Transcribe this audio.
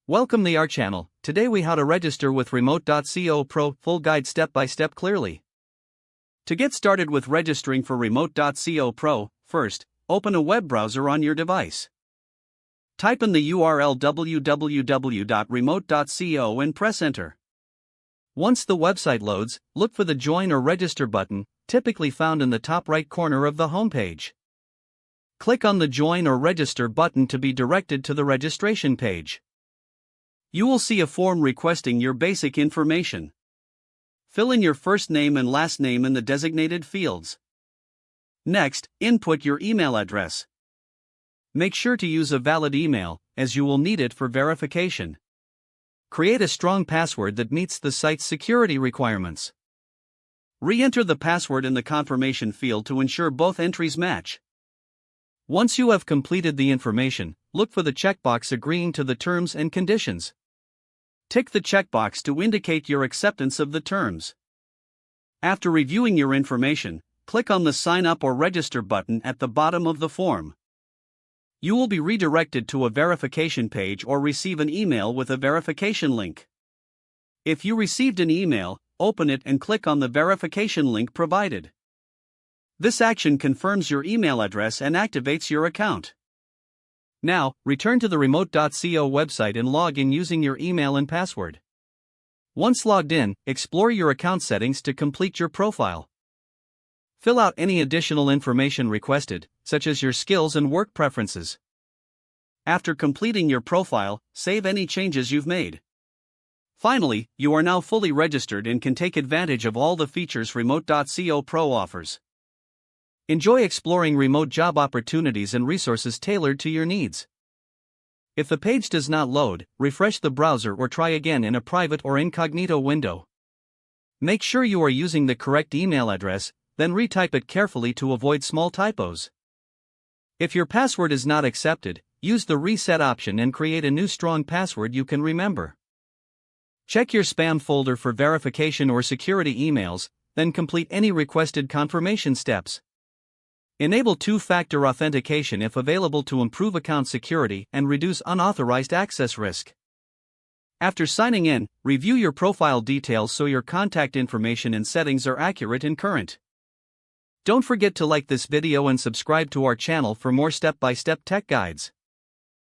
Welcome to our channel. Today we how to register with Remote.co Pro, full guide step by step clearly. To get started with registering for Remote.co Pro, first, open a web browser on your device. Type in the URL www.remote.co and press enter. Once the website loads, look for the Join or Register button, typically found in the top right corner of the homepage. Click on the Join or Register button to be directed to the registration page. You will see a form requesting your basic information. Fill in your first name and last name in the designated fields. Next, input your email address. Make sure to use a valid email, as you will need it for verification. Create a strong password that meets the site's security requirements. Re-enter the password in the confirmation field to ensure both entries match. Once you have completed the information, look for the checkbox agreeing to the terms and conditions. Tick the checkbox to indicate your acceptance of the terms. After reviewing your information, click on the Sign Up or Register button at the bottom of the form. You will be redirected to a verification page or receive an email with a verification link. If you received an email, open it and click on the verification link provided. This action confirms your email address and activates your account. Now, return to the Remote.co website and log in using your email and password. Once logged in, explore your account settings to complete your profile. Fill out any additional information requested, such as your skills and work preferences. After completing your profile, save any changes you've made. Finally, you are now fully registered and can take advantage of all the features Remote.co Pro offers. Enjoy exploring remote job opportunities and resources tailored to your needs. If the page does not load, refresh the browser or try again in a private or incognito window. Make sure you are using the correct email address, then retype it carefully to avoid small typos. If your password is not accepted, use the reset option and create a new strong password you can remember. Check your spam folder for verification or security emails, then complete any requested confirmation steps. Enable two-factor authentication if available to improve account security and reduce unauthorized access risk. After signing in, review your profile details so your contact information and settings are accurate and current. Don't forget to like this video and subscribe to our channel for more step-by-step tech guides.